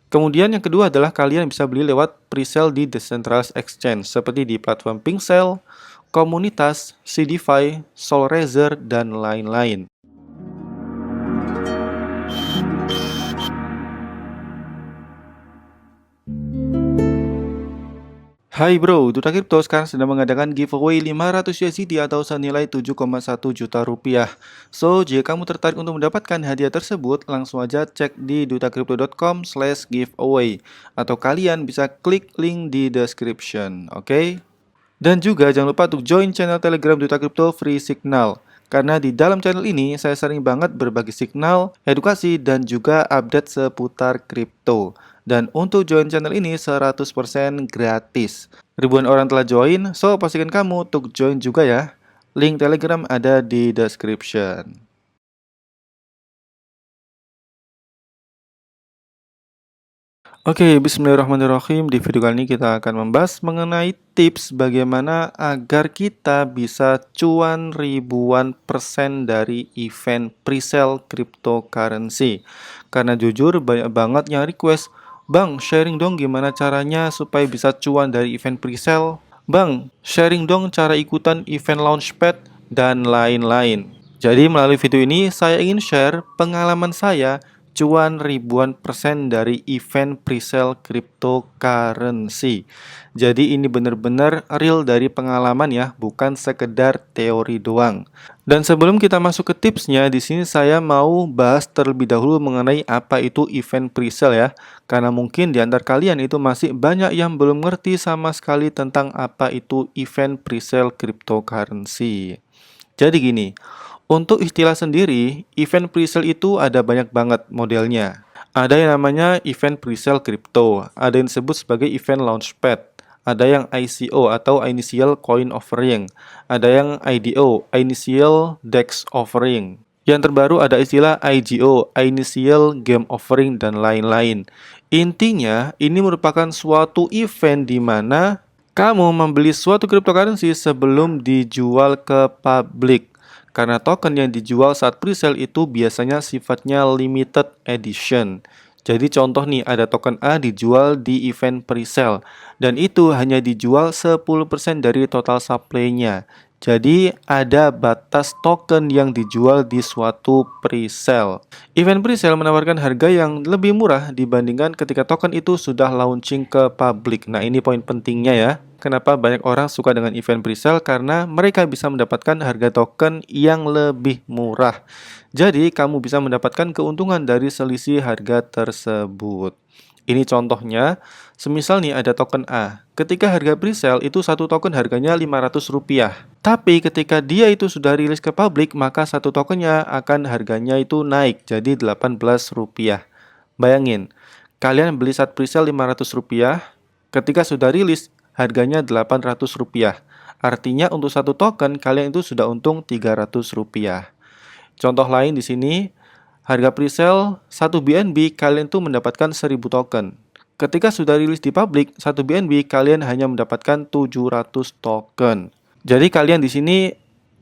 Kemudian yang kedua adalah kalian bisa beli lewat presale di decentralized exchange seperti di platform PinkSale, Komunitas, CDFI, Solrazer, dan lain-lain. Hai bro, Duta Crypto sekarang sedang mengadakan giveaway 500 USDT atau senilai 7,1 juta rupiah. So, jika kamu tertarik untuk mendapatkan hadiah tersebut, langsung aja cek di dutacrypto.com/giveaway atau kalian bisa klik link di description, oke? Dan juga jangan lupa untuk join channel Telegram Duta Crypto Free Signal. Karena di dalam channel ini saya sering banget berbagi signal, edukasi, dan juga update seputar kripto. Dan untuk join channel ini 100% gratis. Ribuan orang telah join, so pastikan kamu untuk join juga ya. Link Telegram ada di description. Oke, bismillahirrahmanirrahim. Di video kali ini kita akan membahas mengenai tips bagaimana agar kita bisa cuan ribuan persen dari event presale cryptocurrency. Karena jujur banyak banget yang request, "Bang, sharing dong gimana caranya supaya bisa cuan dari event presale. Bang, sharing dong cara ikutan event launchpad dan lain-lain." Jadi melalui video ini saya ingin share pengalaman saya cuan ribuan persen dari event presale cryptocurrency. Jadi ini benar-benar real dari pengalaman ya, bukan sekedar teori doang. Dan sebelum kita masuk ke tipsnya, di sini saya mau bahas terlebih dahulu mengenai apa itu event presale ya. Karena mungkin di antara kalian itu masih banyak yang belum ngerti sama sekali tentang apa itu event presale cryptocurrency. Jadi gini, untuk istilah sendiri, event presale itu ada banyak banget modelnya. Ada yang namanya event presale crypto, ada yang disebut sebagai event launchpad, ada yang ICO atau Initial Coin Offering, ada yang IDO, Initial DEX Offering. Yang terbaru ada istilah IGO, Initial Game Offering, dan lain-lain. Intinya, ini merupakan suatu event di mana kamu membeli suatu cryptocurrency sebelum dijual ke publik. Karena token yang dijual saat presale itu biasanya sifatnya limited edition. Jadi contoh nih, ada token A dijual di event presale dan itu hanya dijual 10% dari total supply-nya. Jadi ada batas token yang dijual di suatu presale. Event presale menawarkan harga yang lebih murah dibandingkan ketika token itu sudah launching ke publik. Nah, ini poin pentingnya ya. Kenapa banyak orang suka dengan event presale? Karena mereka bisa mendapatkan harga token yang lebih murah. Jadi, kamu bisa mendapatkan keuntungan dari selisih harga tersebut. Ini contohnya, semisal nih ada token A. Ketika harga presale itu satu token harganya Rp500. Tapi ketika dia itu sudah rilis ke publik, maka satu tokennya akan harganya itu naik jadi Rp18. Bayangin, kalian beli saat presale Rp500, ketika sudah rilis harganya Rp800. Artinya untuk satu token kalian itu sudah untung Rp300. Contoh lain di sini, harga presale 1 BNB kalian tuh mendapatkan 1000 token. Ketika sudah rilis di publik, 1 BNB kalian hanya mendapatkan 700 token. Jadi kalian di sini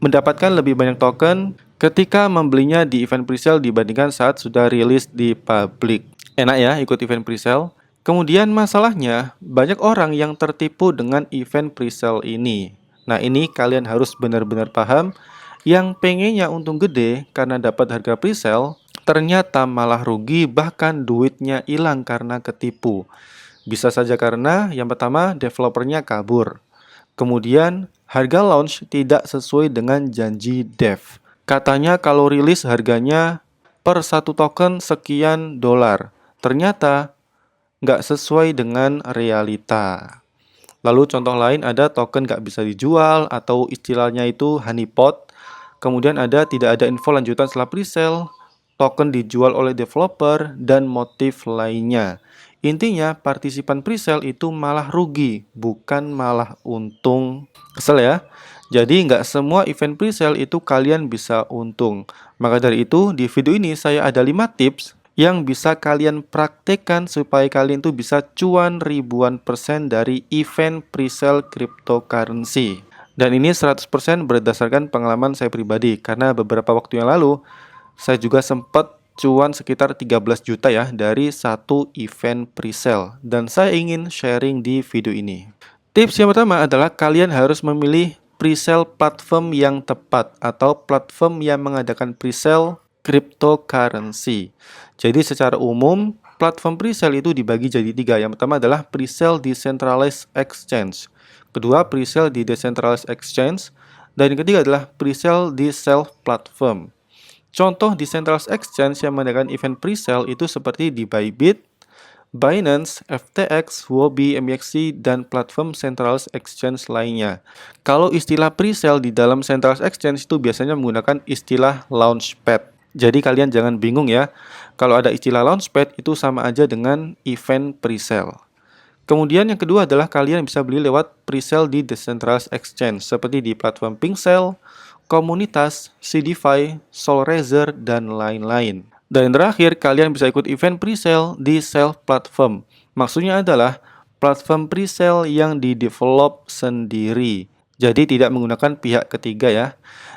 mendapatkan lebih banyak token ketika membelinya di event presale dibandingkan saat sudah rilis di publik. Enak ya ikut event presale. Kemudian masalahnya, banyak orang yang tertipu dengan event presale ini. Nah, ini kalian harus benar-benar paham. Yang pengennya untung gede karena dapat harga presale, ternyata malah rugi, bahkan duitnya hilang karena ketipu. Bisa saja karena yang pertama developernya kabur. Kemudian harga launch tidak sesuai dengan janji dev. Katanya kalau rilis harganya per satu token sekian dolar. Ternyata nggak sesuai dengan realita. Lalu contoh lain ada token nggak bisa dijual atau istilahnya itu honeypot. Kemudian tidak ada info lanjutan setelah presale, token dijual oleh developer, dan motif lainnya. Intinya partisipan presale itu malah rugi, bukan malah untung. Kesel ya? Jadi nggak semua event presale itu kalian bisa untung. Maka dari itu di video ini saya ada 5 tips yang bisa kalian praktekkan supaya kalian tuh bisa cuan ribuan persen dari event presale cryptocurrency. Dan ini 100% berdasarkan pengalaman saya pribadi, karena beberapa waktu yang lalu saya juga sempat cuan sekitar 13 juta ya dari satu event presale. Dan saya ingin sharing di video ini. Tips yang pertama adalah kalian harus memilih presale platform yang tepat atau platform yang mengadakan presale cryptocurrency. Jadi secara umum, platform presale itu dibagi jadi tiga. Yang pertama adalah presale decentralized exchange. Kedua, presale di decentralized exchange. Dan yang ketiga adalah presale di self platform. Contoh decentralized exchange yang mengadakan event presale itu seperti di Bybit, Binance, FTX, Huobi, MEXC, dan platform centralized exchange lainnya. Kalau istilah presale di dalam centralized exchange itu biasanya menggunakan istilah launchpad. Jadi kalian jangan bingung ya, kalau ada istilah launchpad itu sama aja dengan event presale. Kemudian yang kedua adalah kalian bisa beli lewat presale di decentralized exchange seperti di platform PinkSale, Komunitas, CDFI, Solrazer, dan lain-lain. Dan yang terakhir, kalian bisa ikut event presale di self platform. Maksudnya adalah platform presale yang di-develop sendiri. Jadi tidak menggunakan pihak ketiga ya.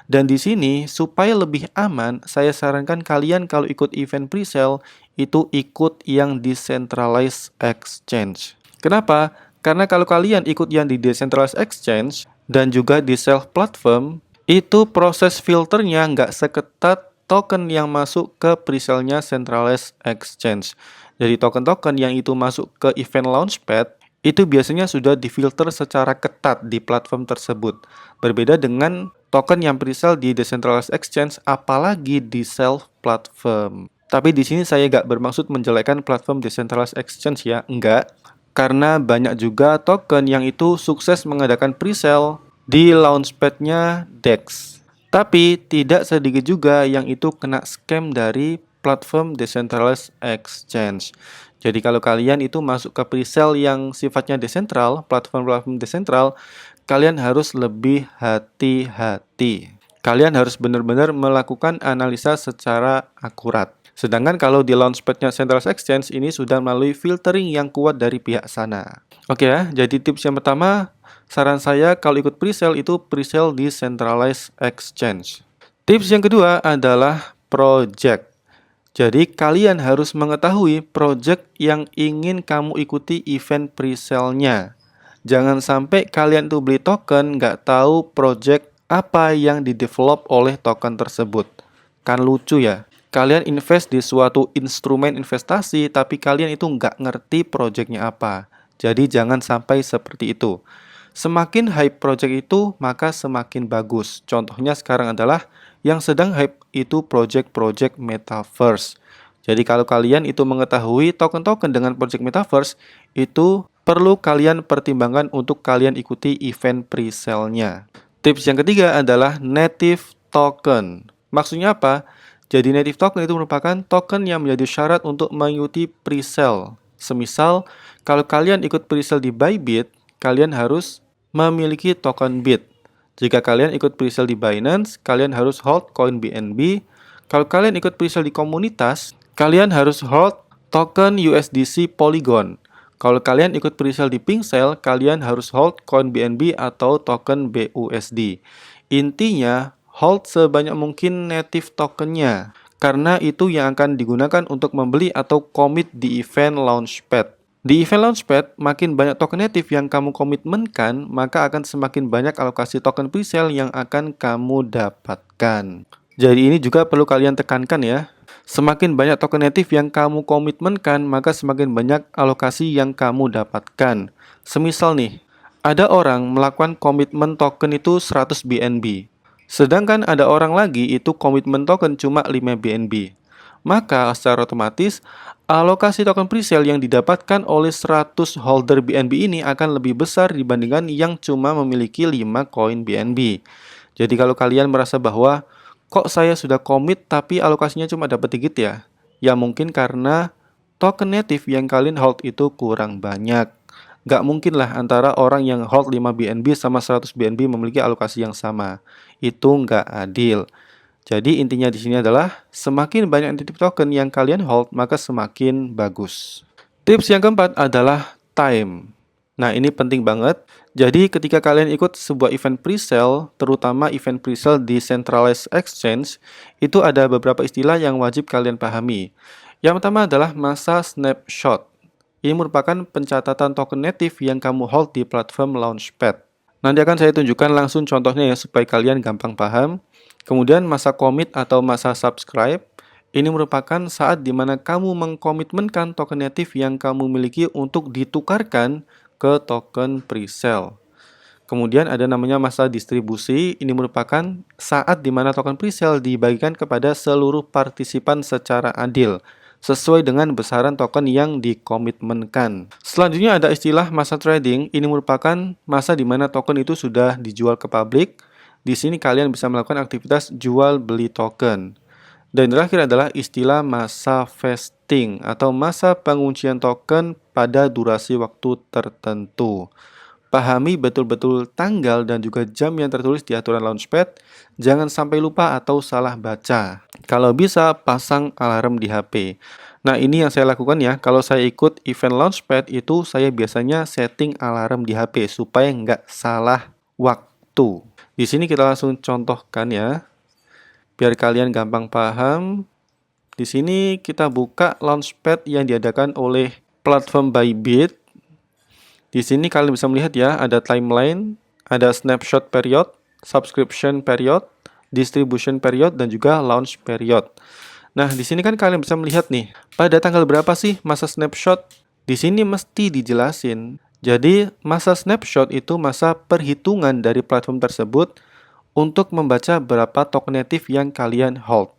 Dan di sini supaya lebih aman, saya sarankan kalian kalau ikut event presale itu ikut yang decentralized exchange. Kenapa? Karena kalau kalian ikut yang di decentralized exchange dan juga di self platform, itu proses filternya nggak seketat token yang masuk ke presale-nya centralized exchange. Jadi token-token yang itu masuk ke event launchpad itu biasanya sudah difilter secara ketat di platform tersebut. Berbeda dengan token yang presale di decentralized exchange apalagi di self platform. Tapi di sini saya nggak bermaksud menjelekkan platform decentralized exchange ya, enggak. Karena banyak juga token yang itu sukses mengadakan presale di launchpad-nya DEX. Tapi tidak sedikit juga yang itu kena scam dari platform decentralized exchange. Jadi kalau kalian itu masuk ke presale yang sifatnya desentral, platform-platform desentral, kalian harus lebih hati-hati. Kalian harus benar-benar melakukan analisa secara akurat. Sedangkan kalau di launchpad-nya Centralized Exchange ini sudah melalui filtering yang kuat dari pihak sana. Oke ya, jadi tips yang pertama, saran saya kalau ikut presale itu presale di Centralized Exchange. Tips yang kedua adalah project. Jadi kalian harus mengetahui project yang ingin kamu ikuti event presale-nya. Jangan sampai kalian tuh beli token nggak tahu project apa yang didevelop oleh token tersebut. Kan lucu ya. Kalian invest di suatu instrumen investasi tapi kalian itu nggak ngerti projectnya apa. Jadi jangan sampai seperti itu. Semakin hype project itu, maka semakin bagus. Contohnya sekarang adalah yang sedang hype itu project-project metaverse. Jadi kalau kalian itu mengetahui token-token dengan project metaverse, itu perlu kalian pertimbangkan untuk kalian ikuti event presale-nya. Tips yang ketiga adalah native token. Maksudnya apa? Jadi native token itu merupakan token yang menjadi syarat untuk mengikuti presale. Semisal, kalau kalian ikut presale di Bybit, kalian harus memiliki token BIT. Jika kalian ikut presale di Binance, kalian harus hold koin BNB. Kalau kalian ikut presale di komunitas, kalian harus hold token USDC Polygon. Kalau kalian ikut presale di PinkSale, kalian harus hold koin BNB atau token BUSD. Intinya, hold sebanyak mungkin native tokennya, karena itu yang akan digunakan untuk membeli atau commit di event launchpad. Di event launchpad, makin banyak token native yang kamu komitmenkan, maka akan semakin banyak alokasi token presale yang akan kamu dapatkan. Jadi ini juga perlu kalian tekankan ya. Semakin banyak token native yang kamu komitmenkan, maka semakin banyak alokasi yang kamu dapatkan. Semisal nih, ada orang melakukan komitmen token itu 100 BNB. Sedangkan ada orang lagi itu komitmen token cuma 5 BNB. Maka secara otomatis alokasi token presale yang didapatkan oleh 100 holder BNB ini akan lebih besar dibandingkan yang cuma memiliki 5 koin BNB. Jadi kalau kalian merasa bahwa kok saya sudah komit tapi alokasinya cuma dapat dikit ya? Ya mungkin karena token native yang kalian hold itu kurang banyak. Gak mungkin lah antara orang yang hold 5 BNB sama 100 BNB memiliki alokasi yang sama. Itu nggak adil. Jadi intinya di sini adalah semakin banyak native token yang kalian hold, maka semakin bagus. Tips yang keempat adalah time. Nah, ini penting banget. Jadi, ketika kalian ikut sebuah event pre-sale, terutama event pre-sale di Centralized Exchange, itu ada beberapa istilah yang wajib kalian pahami. Yang pertama adalah masa snapshot. Ini merupakan pencatatan token native yang kamu hold di platform Launchpad. Nanti akan saya tunjukkan langsung contohnya ya, supaya kalian gampang paham. Kemudian masa commit atau masa subscribe. Ini merupakan saat di mana kamu mengkomitmenkan token native yang kamu miliki untuk ditukarkan ke token presale. Kemudian ada namanya masa distribusi. Ini merupakan saat di mana token presale dibagikan kepada seluruh partisipan secara adil, sesuai dengan besaran token yang dikomitmenkan. Selanjutnya ada istilah masa trading. Ini merupakan masa di mana token itu sudah dijual ke publik. Di sini kalian bisa melakukan aktivitas jual beli token. Dan terakhir adalah istilah masa vesting atau masa penguncian token pada durasi waktu tertentu. Pahami betul-betul tanggal dan juga jam yang tertulis di aturan Launchpad. Jangan sampai lupa atau salah baca. Kalau bisa, pasang alarm di HP. Nah, ini yang saya lakukan ya. Kalau saya ikut event Launchpad itu, saya biasanya setting alarm di HP supaya nggak salah waktu. Di sini kita langsung contohkan ya, biar kalian gampang paham. Di sini kita buka Launchpad yang diadakan oleh platform Bybit. Di sini kalian bisa melihat ya, ada timeline, ada snapshot period, subscription period, distribution period, dan juga launch period. Nah, di sini kan kalian bisa melihat nih, pada tanggal berapa sih masa snapshot? Di sini mesti dijelasin. Jadi, masa snapshot itu masa perhitungan dari platform tersebut untuk membaca berapa token native yang kalian hold.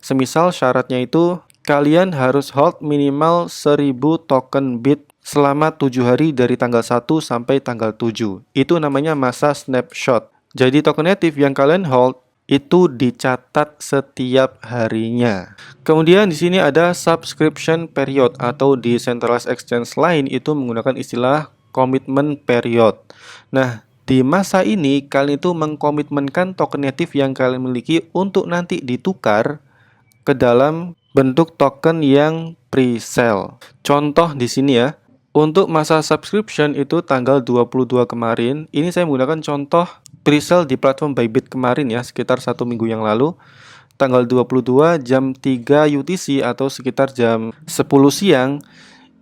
Semisal syaratnya itu, kalian harus hold minimal 1000 token BIT selama 7 hari dari tanggal 1 sampai tanggal 7. Itu namanya masa snapshot. Jadi token native yang kalian hold itu dicatat setiap harinya. Kemudian di sini ada subscription period atau di centralized exchange lain itu menggunakan istilah commitment period. Nah, di masa ini kalian itu mengkomitmenkan token native yang kalian miliki untuk nanti ditukar ke dalam bentuk token yang pre-sale. Contoh di sini ya. Untuk masa subscription itu tanggal 22 kemarin, ini saya menggunakan contoh pre-sale di platform Bybit kemarin ya, sekitar 1 minggu yang lalu. Tanggal 22 jam 3 UTC atau sekitar jam 10 siang,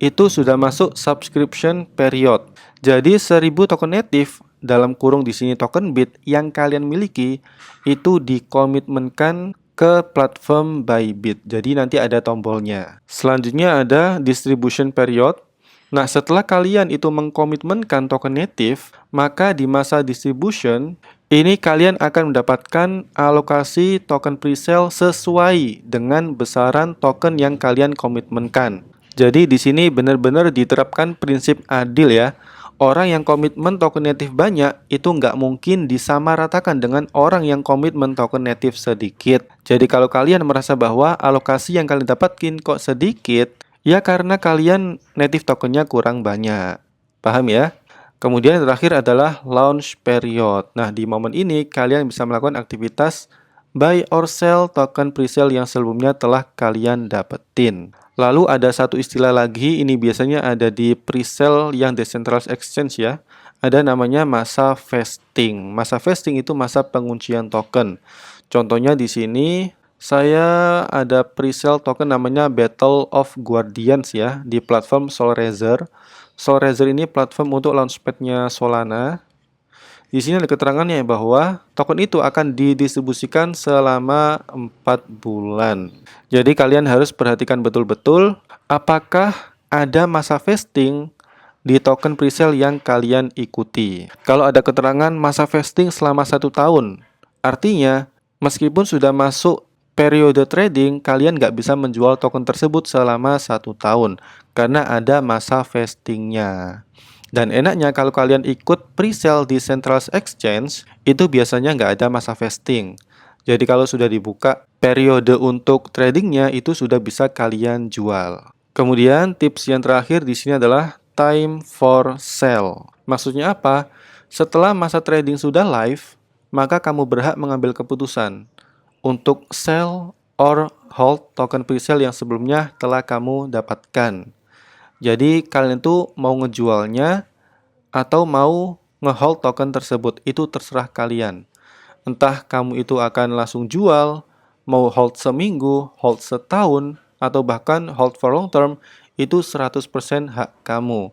itu sudah masuk subscription period. Jadi 1000 token native dalam kurung di sini token BIT yang kalian miliki itu dikomitmenkan ke platform Bybit. Jadi nanti ada tombolnya. Selanjutnya ada distribution period. Nah, setelah kalian itu mengkomitmenkan token native, maka di masa distribution, ini kalian akan mendapatkan alokasi token presale sesuai dengan besaran token yang kalian komitmenkan. Jadi di sini benar-benar diterapkan prinsip adil ya. Orang yang komitmen token native banyak itu nggak mungkin disamaratakan dengan orang yang komitmen token native sedikit. Jadi kalau kalian merasa bahwa alokasi yang kalian dapatkan kok sedikit, ya karena kalian native tokennya kurang banyak. Paham ya? Kemudian yang terakhir adalah launch period. Nah, di momen ini kalian bisa melakukan aktivitas buy or sell token presale yang sebelumnya telah kalian dapetin. Lalu ada satu istilah lagi, ini biasanya ada di presale yang decentralized exchange ya. Ada namanya masa vesting. Masa vesting itu masa penguncian token. Contohnya di sini saya ada presale token namanya Battle of Guardians ya di platform Solrazer. Solrazer ini platform untuk launchpad-nya Solana. Di sini ada keterangannya bahwa token itu akan didistribusikan selama 4 bulan. Jadi kalian harus perhatikan betul-betul apakah ada masa vesting di token presale yang kalian ikuti. Kalau ada keterangan masa vesting selama 1 tahun, artinya meskipun sudah masuk periode trading, kalian nggak bisa menjual token tersebut selama 1 tahun karena ada masa vestingnya. Dan enaknya kalau kalian ikut pre-sale di Centralized Exchange, itu biasanya nggak ada masa vesting. Jadi kalau sudah dibuka periode untuk tradingnya, itu sudah bisa kalian jual. Kemudian tips yang terakhir di sini adalah time for sell. Maksudnya apa? Setelah masa trading sudah live, maka kamu berhak mengambil keputusan untuk sell or hold token presale yang sebelumnya telah kamu dapatkan. Jadi kalian tuh mau ngejualnya atau mau ngehold token tersebut. Itu terserah kalian. Entah kamu itu akan langsung jual, mau hold seminggu, hold setahun, atau bahkan hold for long term, itu 100% hak kamu.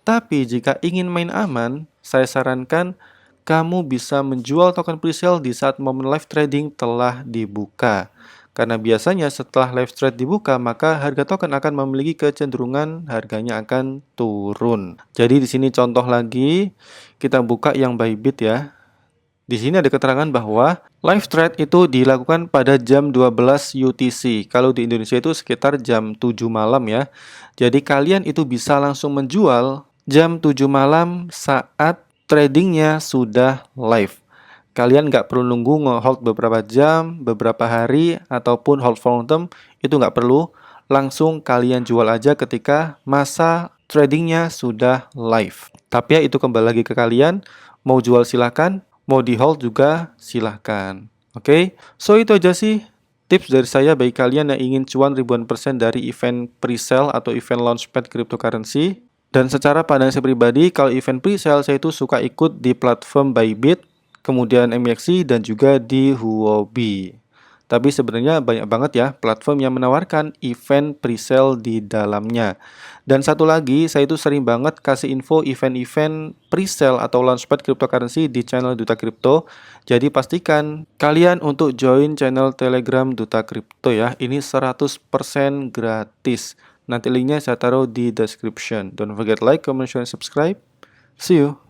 Tapi jika ingin main aman, saya sarankan kamu bisa menjual token presale di saat momen live trading telah dibuka. Karena biasanya setelah live trade dibuka, maka harga token akan memiliki kecenderungan harganya akan turun. Jadi di sini contoh lagi, kita buka yang Bybit ya. Di sini ada keterangan bahwa live trade itu dilakukan pada jam 12 UTC. Kalau di Indonesia itu sekitar jam 7 malam ya. Jadi kalian itu bisa langsung menjual jam 7 malam saat tradingnya sudah live. Kalian nggak perlu nunggu nge-hold beberapa jam, beberapa hari, ataupun hold for long term. Itu nggak perlu. Langsung kalian jual aja ketika masa tradingnya sudah live. Tapi ya itu kembali lagi ke kalian. Mau jual silahkan, mau di hold juga silahkan. Oke, so itu aja sih tips dari saya bagi kalian yang ingin cuan ribuan persen dari event pre-sale atau event launchpad cryptocurrency. Dan secara pandangan saya pribadi, kalau event pre-sale saya itu suka ikut di platform Bybit, kemudian MXC, dan juga di Huobi. Tapi sebenarnya banyak banget ya platform yang menawarkan event pre-sale di dalamnya. Dan satu lagi, saya itu sering banget kasih info event-event pre-sale atau launchpad cryptocurrency di channel Duta Crypto. Jadi pastikan kalian untuk join channel Telegram Duta Crypto ya. Ini 100% gratis. Nanti linknya saya taruh di description. Don't forget like, comment, share, and subscribe. See you.